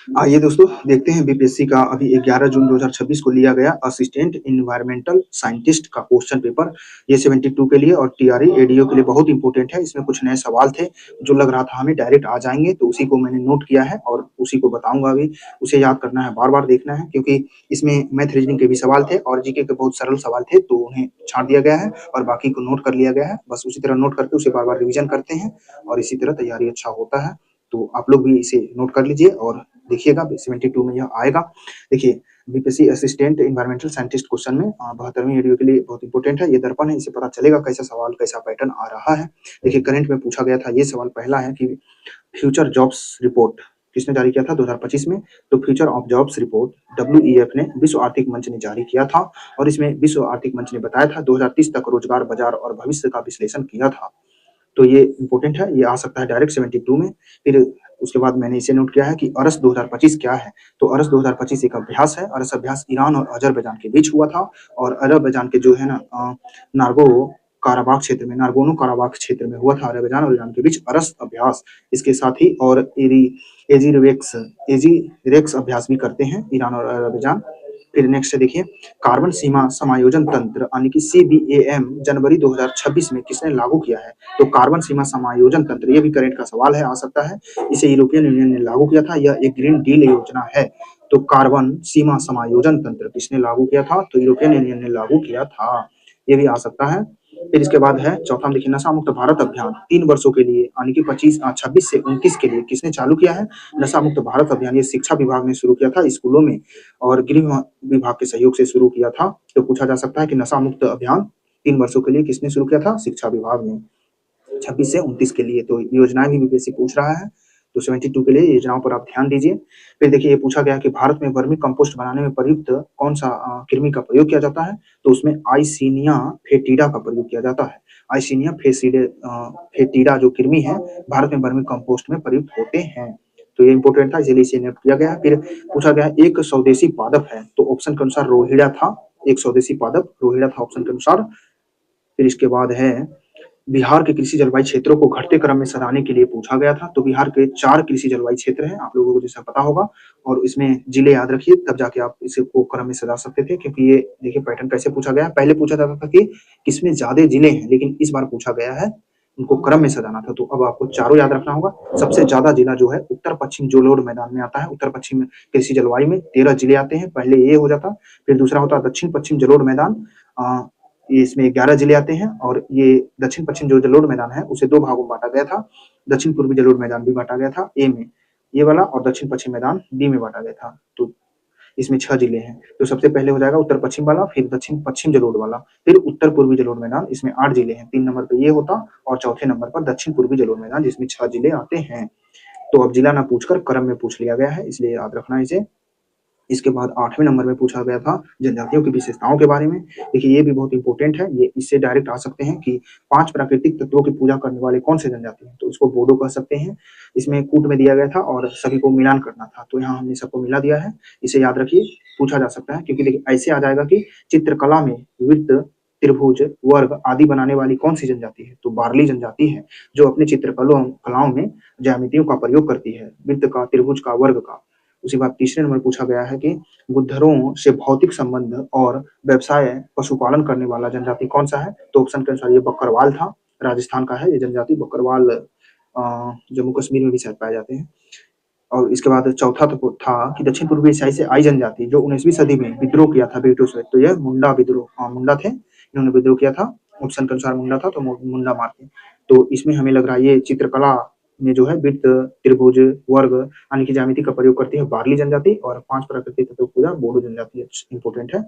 आइए दोस्तों देखते हैं बीपीएससी का अभी 11 जून 2026 को लिया गया असिस्टेंट इन्वायरमेंटल साइंटिस्ट का क्वेश्चन पेपर। ये 72 के लिए और टीआरई एडीओ के लिए बहुत इंपॉर्टेंट है। इसमें कुछ नए सवाल थे जो लग रहा था हमें डायरेक्ट आ जाएंगे, तो उसी को मैंने नोट किया है और उसी को बताऊंगा। अभी उसे याद करना है, बार बार देखना है, क्योंकि इसमें मैथ रीजनिंग के भी सवाल थे और जीके के बहुत सरल सवाल थे, तो उन्हें छांट दिया गया है और बाकी को नोट कर लिया गया है। बस उसी तरह नोट करके उसे बार बार रिविजन करते हैं और इसी तरह तैयारी अच्छा होता है। तो आप लोग भी इसे नोट कर लीजिए और देखिएगा 72 में यह आएगा। देखिए BPSC assistant environmental scientist question में 72वीं वीडियो के लिए बहुत इंपॉर्टेंट है। ये दर्पण है, इससे पता चलेगा कैसा सवाल कैसा पैटर्न आ रहा है। देखिए करंट में पूछा गया था, ये सवाल पहला है कि फ्यूचर जॉब्स रिपोर्ट किसने जारी किया था 2025 में। तो future of jobs report WEF ने विश्व आर्थिक मंच ने जारी किया था और इसमें विश्व आर्थिक मंच ने बताया था 2030 तक रोजगार बाजार और भविष्य का विश्लेषण किया था। तो ये इंपॉर्टेंट है, ये आ सकता है डायरेक्ट 72 में। फिर उसके बाद मैंने इसे नोट किया है कि अरस 2025 क्या है। तो अरस 2025 एक अभ्यास है। अरस अभ्यास ईरान और अजरबैजान के बीच हुआ था और अजरबैजान के जो है ना नार्गो काराबाख क्षेत्र में, नार्गोनो काराबाख क्षेत्र में हुआ था अजरबैजान और ईरान के बीच अरस अभ्यास। इसके साथ ही और एजीरेक्स अभ्यास भी करते हैं ईरान और अजरबैजान। फिर नेक्स्ट देखिए कार्बन सीमा समायोजन तंत्र यानी कि सीबीएम जनवरी 2026 में किसने लागू किया है। तो कार्बन सीमा समायोजन तंत्र, ये भी करेंट का सवाल है, आ सकता है। इसे यूरोपियन यूनियन ने लागू किया था, यह एक ग्रीन डील योजना है। तो कार्बन सीमा समायोजन तंत्र किसने लागू किया था। तो यूरोपियन यूनियन ने लागू किया था, ये भी आ सकता है। फिर इसके बाद है चौथा में देखिए नशा मुक्त भारत अभियान 3 वर्षों के लिए यानी कि 26 से 29 के लिए किसने चालू किया है। नशा मुक्त भारत अभियान ये शिक्षा विभाग ने शुरू किया था स्कूलों में और गृह विभाग के सहयोग से शुरू किया था। तो पूछा जा सकता है कि नशा मुक्त अभियान 3 वर्षों के लिए किसने शुरू किया था। शिक्षा विभाग ने 26 से 29 के लिए। तो योजनाएं भी बीपीएससी पूछ रहा है, तो 72 के लिए योजनाओं पर आप ध्यान दीजिए। फिर देखिए ये पूछा गया कि भारत में वर्मी कंपोस्ट बनाने में प्रयुक्त कौन सा कृमि का प्रयोग किया जाता है। तो उसमें आइसिनिया फेटिडा का प्रयोग किया जाता है। आइसिनिया फेटिडा जो कृमि है भारत में वर्मी कंपोस्ट में प्रयुक्त होते हैं। तो ये इंपॉर्टेंट था, इसलिए इसे नोट किया गया। फिर पूछा गया एक स्वदेशी पादप है, तो ऑप्शन के अनुसार रोहिड़ा था। एक स्वदेशी पादप रोहिड़ा था ऑप्शन के अनुसार। फिर इसके बाद है बिहार के कृषि जलवायु क्षेत्रों को घटते क्रम में सराहने के लिए पूछा गया था। तो बिहार के 4 कृषि जलवायु क्षेत्र हैं, आप लोगों को जैसा पता होगा, और इसमें जिले याद रखिए, तब जाके आप इसे को क्रम में सजा सकते थे। क्योंकि ये देखिए पैटर्न कैसे पूछा गया है, पहले पूछा जाता था कि किसमें ज्यादा जिले हैं, लेकिन इस बार पूछा गया है उनको क्रम में सजाना था। तो अब आपको चारों याद रखना होगा। सबसे ज्यादा जिला जो है उत्तर पश्चिम जोलोर मैदान में आता है। उत्तर पश्चिम कृषि जलवायु में 13 जिले आते हैं, पहले ये हो जाता, फिर दूसरा होता दक्षिण पश्चिम जलोढ़ मैदान, इसमें 11 जिले आते हैं और ये दक्षिण पश्चिम जो जलोढ़ मैदान है उसे 2 भागों में बांटा गया था। दक्षिण पूर्वी जलोढ़ मैदान भी बांटा गया था ए में, ये वाला, और दक्षिण पश्चिम मैदान बी में बांटा गया था। तो इसमें 6 जिले हैं। तो सबसे पहले हो जाएगा उत्तर पश्चिम वाला, फिर दक्षिण पश्चिम जलोढ़ वाला, फिर उत्तर पूर्वी जलोढ़ मैदान, इसमें 8 जिले हैं। 3 नंबर पे ये होता और चौथे नंबर पर दक्षिण पूर्वी जलोढ़ मैदान जिसमें 6 जिले आते हैं। तो अब जिला ना पूछकर क्रम में पूछ लिया गया है, इसलिए याद रखना इसे। इसके बाद 8वें नंबर में पूछा गया था जनजातियों की विशेषताओं के बारे में। देखिए ये भी बहुत इंपॉर्टेंट है, ये इससे डायरेक्ट आ सकते हैं कि 5 प्राकृतिक तत्वों की पूजा करने वाले कौन से जनजाति हैं। तो इसको बोडो कह सकते हैं। इसमें कूट में दिया गया था और सभी को मिलान करना था, तो यहाँ हमने सबको मिला दिया है। इसे याद रखिए, पूछा जा सकता है, क्योंकि देखिए ऐसे आ जाएगा कि चित्रकला में वृत्त त्रिभुज वर्ग आदि बनाने वाली कौन सी जनजाति है। तो बार्ली जनजाति है, जो अपने चित्रकलाओं में ज्यामितियों का प्रयोग करती है, वृत्त का, त्रिभुज का, वर्ग का। उसी बात तीसरे नंबर पूछा गया है कि गुज्जरों से भौतिक संबंध और व्यवसाय पशुपालन करने वाला जनजाति कौन सा है। तो ऑप्शन के अनुसार ये बकरवाल था, राजस्थान का है ये जनजाति बकरवाल। जम्मू कश्मीर में भी शायद पाए जाते हैं। और इसके बाद चौथा तो था कि दक्षिण पूर्वी एशियाई से आई जनजाति जो 19वीं सदी में विद्रोह किया था ब्रिटिश से। तो यह मुंडा विद्रोह, मुंडा थे, इन्होंने विद्रोह किया था। ऑप्शन के अनुसार मुंडा था, तो मुंडा मारते। तो इसमें हमें लग रहा है ये चित्रकला में जो है वृत्त त्रिभुज वर्ग यानी कि ज्यामिति का प्रयोग करती है बार्ली जनजाति, और 5 प्राकृतिक तत्व पूजा बोडो जनजाति इंपोर्टेंट है।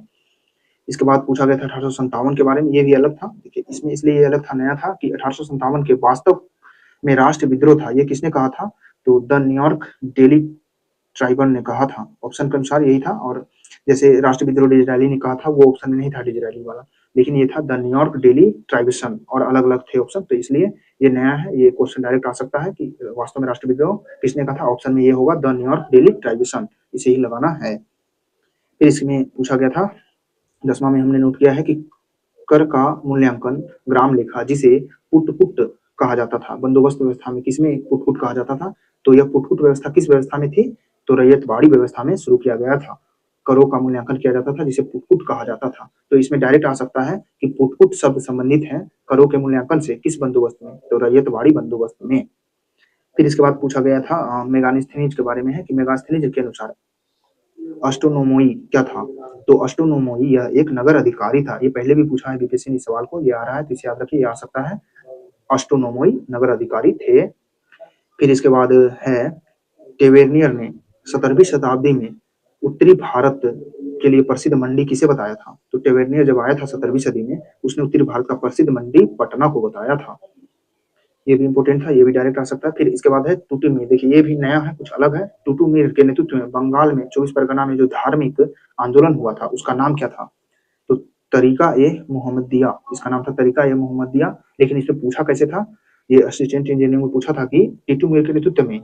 इसके बाद पूछा गया था 1857 के बारे में, ये भी अलग था। देखिए इसमें इसलिए ये अलग था, नया था कि 1857 के वास्तव में राष्ट्र विद्रोह था, ये किसने कहा था। तो द न्यूयॉर्क डेली ट्राइबल ने कहा था। ऑप्शन के अनुसार यही था। और जैसे राष्ट्र विद्रोह डिजरायली ने कहा था, वो ऑप्शन में नहीं था डिजरायली वाला, लेकिन ये था द न्यूयॉर्क डेली ट्राइबिशन, और अलग अलग थे ऑप्शन, तो इसलिए ये नया है। ये क्वेश्चन डायरेक्ट आ सकता है कि वास्तव में राष्ट्र विद्रोह किसने कहा था। ऑप्शन में ये होगा द न्यूयॉर्क डेली ट्राइबिशन, इसे ही लगाना है। फिर इसमें पूछा गया था 10वां में हमने नोट किया है कि कर का मूल्यांकन ग्राम लेखा जिसे पुट कहा जाता था, बंदोबस्त व्यवस्था में किसमें पुट कहा जाता था। तो यह पुट व्यवस्था किस व्यवस्था में थी। तो रैयतवाड़ी व्यवस्था में शुरू किया गया था। करों का मूल्यांकन किया जाता था जिसे पुटकुट कहा जाता था। तो इसमें डायरेक्ट आ सकता है कि पुटकुट शब्द संबंधित है करों के मूल्यांकन से किस बंदोबस्त में, तो रैयतवाड़ी बंदोबस्त में। फिर इसके बाद पूछा गया था मेगास्थनीज के बारे में है कि मेगास्थनीज के अनुसार अष्टोनोमोई क्या था? तो अष्टोनोमोई यह एक नगर अधिकारी था। ये पहले भी पूछा है बीपीएससी ने सवाल को, ये आ रहा है तो इसे याद रखिए, ये आ सकता है। अष्टोनोमोई नगर अधिकारी थे। फिर इसके बाद है टेवेर्नियर ने 17वीं शताब्दी में उत्तरी भारत के लिए प्रसिद्ध मंडी किसे बताया था? तो टेवेर्नियर जब आया था 17वीं सदी में, उसने उत्तरी भारत का प्रसिद्ध मंडी पटना को बताया था। ये भी इंपॉर्टेंट था, ये भी डायरेक्ट आ सकता है। फिर इसके बाद है टुटुमिर, देखिए ये भी नया है, कुछ अलग है। टुटुमिर के नेतृत्व में बंगाल में 24 परगना में जो धार्मिक आंदोलन हुआ था उसका नाम क्या था? तो तरीका ए मोहम्मदिया, इसका नाम था तरीका ए मोहम्मदिया। लेकिन इसमें पूछा कैसे था, ये असिस्टेंट इंजीनियरिंग में पूछा था कि टिटुमिर के नेतृत्व में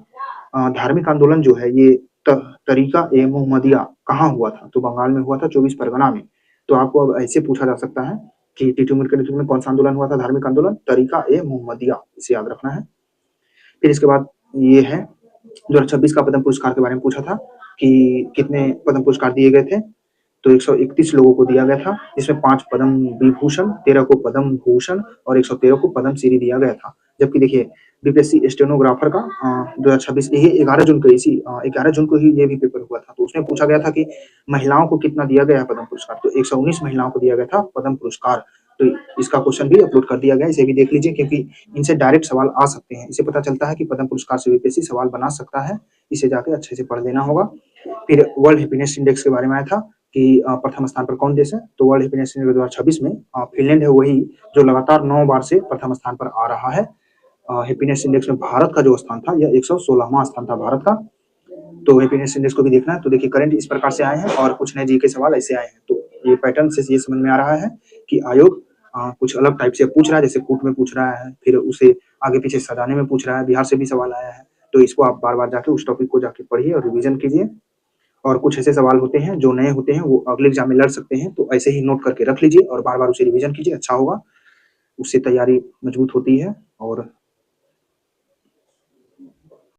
धार्मिक आंदोलन जो है ये तरीका ए मोहम्मदिया कहाँ हुआ था? तो बंगाल में हुआ था, 24 परगना में। तो आपको अब ऐसे पूछा जा सकता है कि टिटुमिर के नेतृत्व में कौन सा आंदोलन हुआ था, धार्मिक आंदोलन तरीका ए मोहम्मदिया, इसे याद रखना है। फिर इसके बाद ये है 2026 का पद्म पुरस्कार के बारे में पूछा था कि कितने पद्म पुरस्कार दिए गए थे? तो 131 लोगों को दिया गया था, जिसमें 5 पद्म विभूषण, 13 को पद्म भूषण और 113 को पद्म श्री दिया गया था। जबकि देखिए बीपीएससी स्टेनोग्राफर का 2026 यही 11 जून को, इसी 11 जून को ही ये भी पेपर हुआ था। तो उसमें पूछा गया था कि महिलाओं को कितना दिया गया है पद्म पुरस्कार? तो 119 महिलाओं को दिया गया था पद्म पुरस्कार। तो इसका क्वेश्चन भी अपलोड कर दिया गया है, इसे भी देख लीजिए क्योंकि इनसे डायरेक्ट सवाल आ सकते हैं। इससे पता चलता है कि पद्म पुरस्कार से बीपीएससी सवाल बना सकता है, इसे जाके अच्छे से पढ़ लेना होगा। फिर वर्ल्ड हैप्पीनेस इंडेक्स के बारे में आया था कि प्रथम स्थान पर कौन देश है? तो वर्ल्ड हैप्पीनेस इंडेक्स 2026 में फिनलैंड है, वही जो लगातार 9 बार से प्रथम स्थान पर आ रहा है। हैप्पीनेस इंडेक्स में भारत का जो स्थान था यह 116वां स्थान था भारत का। तो हैप्पीनेस इंडेक्स को भी देखना है। तो देखिए करंट इस प्रकार से आए हैं और कुछ नए जीके सवाल ऐसे आए हैं। तो ये पैटर्न से ये समझ में आ रहा है कि आयोग कुछ अलग टाइप से पूछ रहा है, जैसे कूट में पूछ रहा है, फिर उसे आगे पीछे सजाने में पूछ रहा है, बिहार से भी सवाल आया है। तो इसको आप बार-बार जाके उस टॉपिक को जाके पढ़िए और रिवीजन कीजिए। और कुछ ऐसे सवाल होते हैं जो नए होते हैं, वो अगले एग्जाम में लड़ सकते हैं, तो ऐसे ही नोट करके रख लीजिए और बार-बार उसे रिवीजन कीजिए, अच्छा होगा। उससे तैयारी मजबूत होती है और